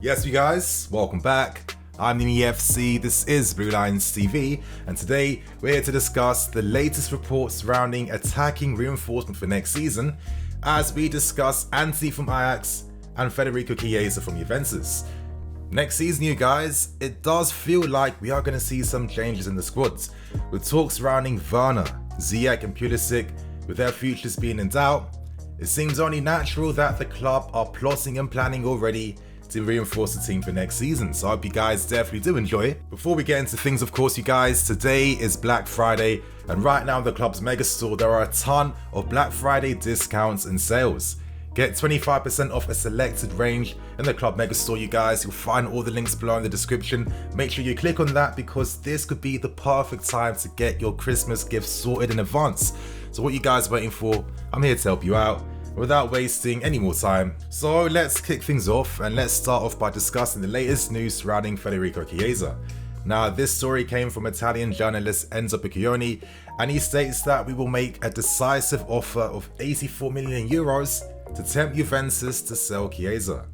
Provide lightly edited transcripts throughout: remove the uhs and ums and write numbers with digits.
Yes, you guys, welcome back. I'm NEYFC, this is Blue Lines TV, and today we're here to discuss the latest reports surrounding attacking reinforcement for next season as we discuss Antony from Ajax and Federico Chiesa from Juventus. Next season, you guys, it does feel like we are going to see some changes in the squads, with talks surrounding Werner, Ziyech and Pulisic with their futures being in doubt. It seems only natural that the club are plotting and planning already to reinforce the team for next season, so I hope you guys definitely do enjoy it. Before we get into things, of course, you guys, today is Black Friday, and right now in the club's mega store there are a ton of Black Friday discounts and sales. Get 25% off a selected range in the club mega store, you guys. You'll find all the links below in the description. Make sure you click on that because this could be the perfect time to get your Christmas gifts sorted in advance. So what you guys are waiting for? I'm here to help you out without wasting any more time. So let's kick things off, and let's start off by discussing the latest news surrounding Federico Chiesa. Now, this story came from Italian journalist Enzo Piccioni, and he states that we will make a decisive offer of 84 million euros to tempt Juventus to sell Chiesa.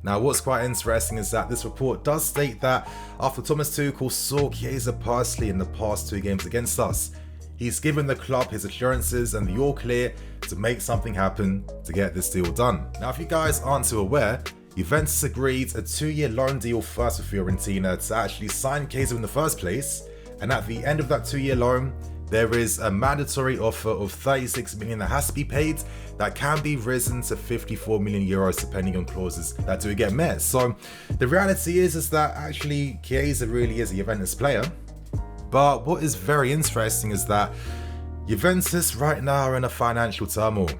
Now, what's quite interesting is that this report does state that after Thomas Tuchel saw Chiesa personally in the past 2 games against us, he's given the club his assurances and the all clear to make something happen to get this deal done. Now, if you guys aren't too aware, Juventus agreed a 2-year loan deal first with Fiorentina to actually sign Chiesa in the first place, and at the end of that 2-year loan, there is a mandatory offer of 36 million that has to be paid that can be risen to 54 million euros depending on clauses that do get met. So the reality is that actually Chiesa really is a Juventus player. But what is very interesting is that Juventus right now are in a financial turmoil.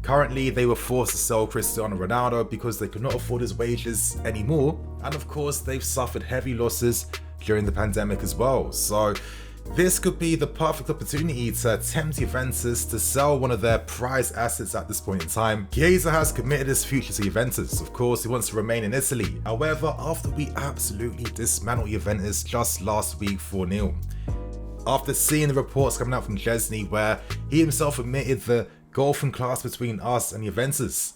Currently, they were forced to sell Cristiano Ronaldo because they could not afford his wages anymore. And of course, they've suffered heavy losses during the pandemic as well. So this could be the perfect opportunity to tempt Juventus to sell one of their prized assets at this point in time. Chiesa has committed his future to Juventus. Of course, he wants to remain in Italy. However, after we absolutely dismantled Juventus just last week 4-0, after seeing the reports coming out from Chesney where he himself admitted the golfing class between us and Juventus,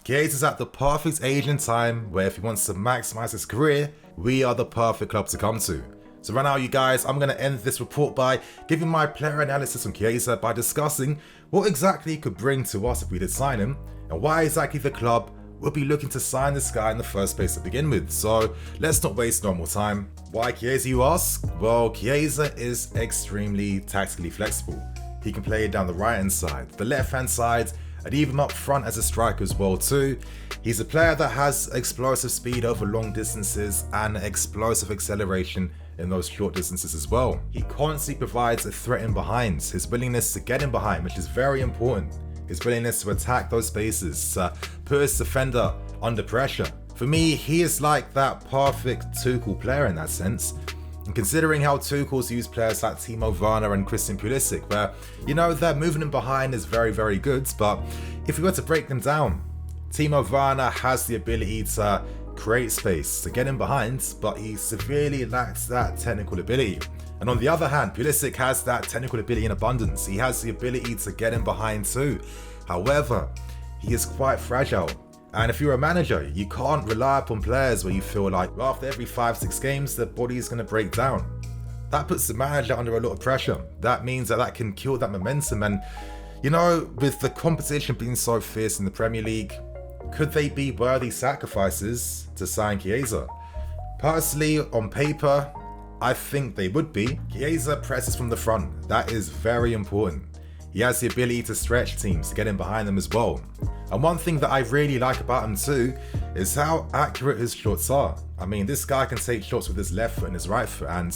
Chiesa's at the perfect age and time where if he wants to maximize his career, we are the perfect club to come to. So right now, you guys, I'm going to end this report by giving my player analysis on Chiesa by discussing what exactly he could bring to us if we did sign him, and why exactly the club would be looking to sign this guy in the first place to begin with. So let's not waste no more time. Why Chiesa, you ask? Well, Chiesa is extremely tactically flexible. He can play it down the right hand side, the left hand side, and even up front as a striker as well too. He's a player that has explosive speed over long distances and explosive acceleration in those short distances as well. He constantly provides a threat in behind, his willingness to get in behind, which is very important. His willingness to attack those spaces, put his defender under pressure. For me, he is like that perfect Tuchel player in that sense. And considering how Tuchel's used players like Timo Werner and Christian Pulisic, where, you know, their movement in behind is very, very good, but if we were to break them down, Timo Werner has the ability to create space, to get in behind, but he severely lacks that technical ability. And on the other hand, Pulisic has that technical ability in abundance. He has the ability to get in behind too. However, he is quite fragile. And if you're a manager, you can't rely upon players where you feel like after every 5-6 games, their body is going to break down. That puts the manager under a lot of pressure. That means that can kill that momentum. And, you know, with the competition being so fierce in the Premier League, could they be worthy sacrifices to sign Chiesa? Personally, on paper, I think they would be. Chiesa presses from the front. That is very important. He has the ability to stretch teams, to get in behind them as well. And one thing that I really like about him too is how accurate his shots are. I mean, this guy can take shots with his left foot and his right foot, and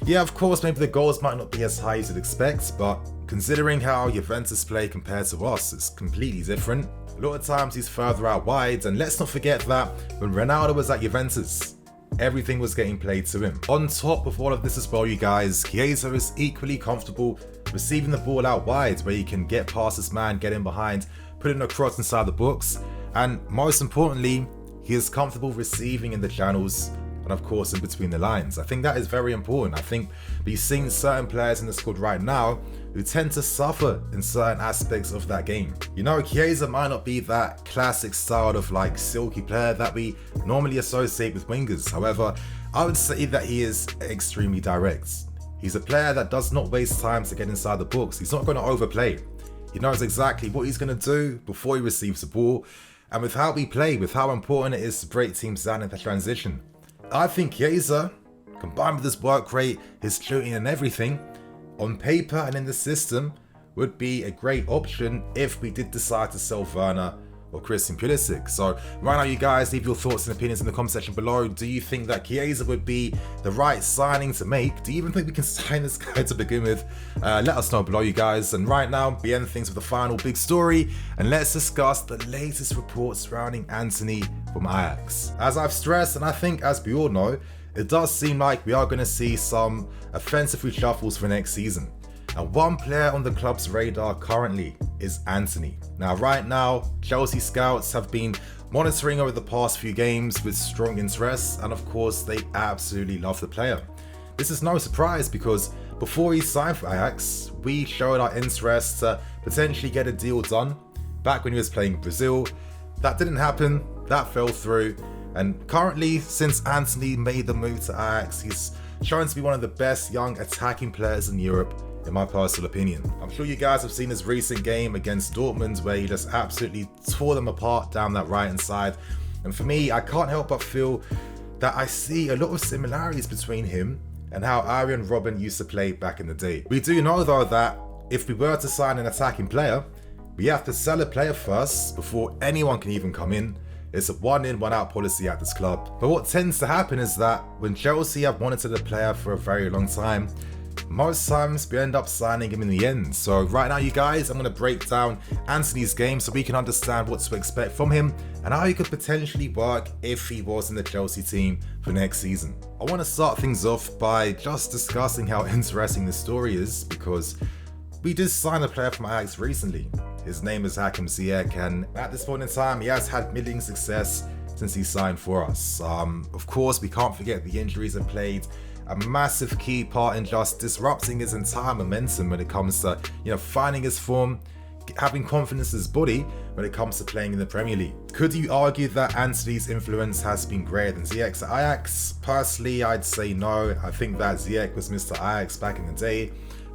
yeah, of course, maybe the goals might not be as high as you'd expect, but considering how Juventus play compared to us, it's completely different. A lot of times he's further out wide, and let's not forget that when Ronaldo was at Juventus, everything was getting played to him. On top of all of this as well, you guys, Chiesa is equally comfortable receiving the ball out wide, where he can get past his man, get in behind, put it across inside the box, and most importantly, he is comfortable receiving in the channels and of course in between the lines. I think that is very important. I think we've seen certain players in the squad right now who tend to suffer in certain aspects of that game. You know, Chiesa might not be that classic style of like silky player that we normally associate with wingers. However, I would say that he is extremely direct. He's a player that does not waste time to get inside the box. He's not going to overplay. He knows exactly what he's going to do before he receives the ball. And with how we play, with how important it is to break teams down in the transition, I think Chiesa, combined with his work rate, his shooting and everything, on paper and in the system, would be a great option if we did decide to sell Werner or Christian Pulisic. So right now, you guys, leave your thoughts and opinions in the comment section below. Do you think that Chiesa would be the right signing to make? Do you even think we can sign this guy to begin with? Let us know below, you guys. And right now, we end things with the final big story, and let's discuss the latest reports surrounding Antony from Ajax. As I've stressed, and I think as we all know, it does seem like we are going to see some offensive reshuffles for next season. And one player on the club's radar currently is Antony. Now, right now, Chelsea scouts have been monitoring over the past few games with strong interest, and of course, they absolutely love the player. This is no surprise because before he signed for Ajax, we showed our interest to potentially get a deal done back when he was playing in Brazil. That didn't happen, that fell through, and currently, since Antony made the move to Ajax, he's shown to be one of the best young attacking players in Europe, in my personal opinion. I'm sure you guys have seen his recent game against Dortmund where he just absolutely tore them apart down that right hand side. And for me, I can't help but feel that I see a lot of similarities between him and how Arjen Robben used to play back in the day. We do know though that if we were to sign an attacking player, we have to sell a player first before anyone can even come in. It's a one in, one out policy at this club. But what tends to happen is that when Chelsea have wanted a player for a very long time, most times we end up signing him in the end. So right now, you guys, I'm going to break down Antony's game so we can understand what to expect from him and how he could potentially work if he was in the Chelsea team for next season. I want to start things off by just discussing how interesting this story is, because we did sign a player from Ajax recently. His name is Hakim Ziyech, and at this point in time, he has had middling success since he signed for us. Of course, we can't forget the injuries have played a massive key part in just disrupting his entire momentum when it comes to, finding his form, having confidence in his body when it comes to playing in the Premier League. Could you argue that Antony's influence has been greater than Ziyech's at Ajax? Personally, I'd say no. I think that Ziyech was Mr. Ajax back in the day,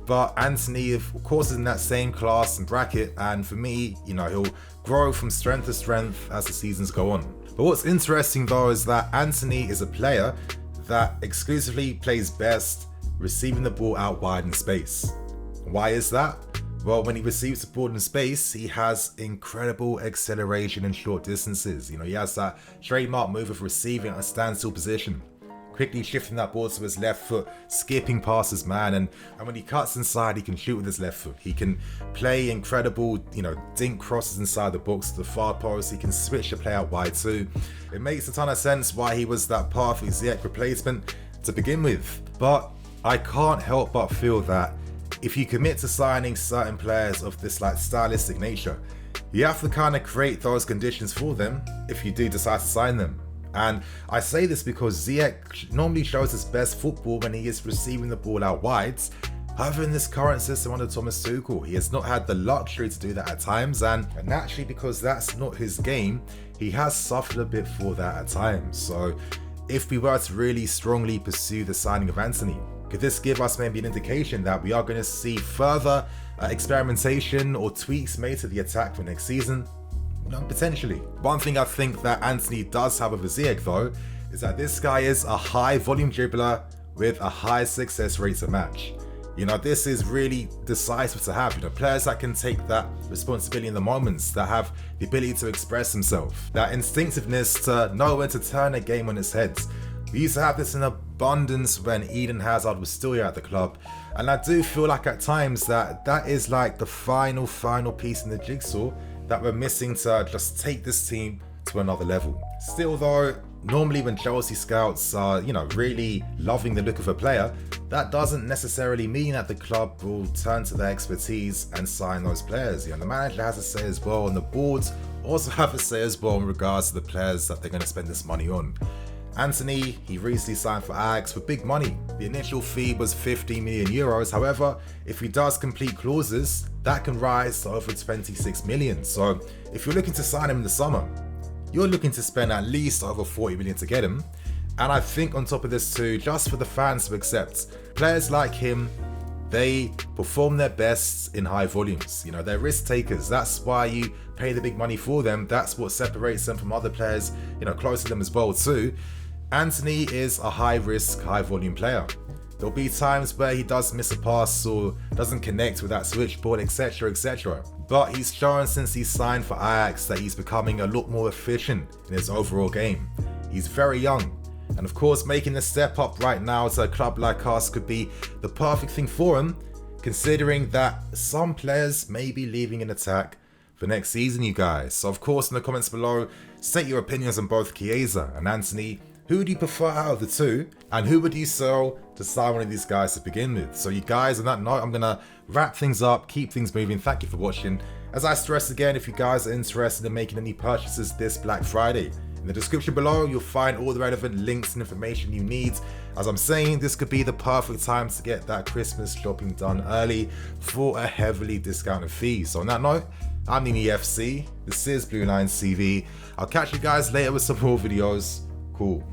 but Antony, of course, is in that same class and bracket, and for me, he'll grow from strength to strength as the seasons go on. But what's interesting though is that Antony is a player that exclusively plays best receiving the ball out wide in space. Why is that? Well, when he receives the ball in space, he has incredible acceleration in short distances. He has that trademark move of receiving at a standstill position, quickly shifting that ball to his left foot, skipping past his man, and when he cuts inside, he can shoot with his left foot. He can play incredible, dink crosses inside the box to the far post. He can switch the play out wide too. It makes a ton of sense why he was that perfect Ziyech replacement to begin with. But I can't help but feel that if you commit to signing certain players of this stylistic nature, you have to kind of create those conditions for them if you do decide to sign them. And I say this because Ziyech normally shows his best football when he is receiving the ball out wide. However, in this current system under Thomas Tuchel, he has not had the luxury to do that at times, and naturally, because that's not his game, he has suffered a bit for that at times. So if we were to really strongly pursue the signing of Antony, could this give us maybe an indication that we are going to see further experimentation or tweaks made to the attack for next season? Potentially. One thing I think that Antony does have over Ziyech though is that this guy is a high volume dribbler with a high success rate to match. This is really decisive to have. Players that can take that responsibility in the moments, that have the ability to express themselves, that instinctiveness to know when to turn a game on its head. We used to have this in abundance when Eden Hazard was still here at the club, and I do feel like at times that is like the final piece in the jigsaw that we're missing to just take this team to another level. Still though, normally when Chelsea scouts are, really loving the look of a player, that doesn't necessarily mean that the club will turn to their expertise and sign those players. The manager has a say as well, and the boards also have a say as well in regards to the players that they're going to spend this money on. Antony, he recently signed for Ajax for big money. The initial fee was 15 million euros. However, if he does complete clauses, that can rise to over 26 million. So if you're looking to sign him in the summer, you're looking to spend at least over 40 million to get him. And I think on top of this too, just for the fans to accept, players like him, they perform their best in high volumes. You know, they're risk takers. That's why you pay the big money for them. That's what separates them from other players, you know, close to them as well too. Antony is a high risk, high volume player. There'll be times where he does miss a pass or doesn't connect with that switchboard, etc, etc. But he's shown since he signed for Ajax that he's becoming a lot more efficient in his overall game. He's very young. And of course, making the step up right now to a club like us could be the perfect thing for him, considering that some players may be leaving in attack for next season, you guys. So of course, in the comments below, state your opinions on both Chiesa and Antony. Who do you prefer out of the two? And who would you sell to sign one of these guys to begin with? So you guys, on that note, I'm going to wrap things up, keep things moving. Thank you for watching. As I stress again, if you guys are interested in making any purchases this Black Friday, in the description below, you'll find all the relevant links and information you need. As I'm saying, this could be the perfect time to get that Christmas shopping done early for a heavily discounted fee. So on that note, I'm NEYMAR. This is Blue Lines TV. I'll catch you guys later with some more videos. Cool.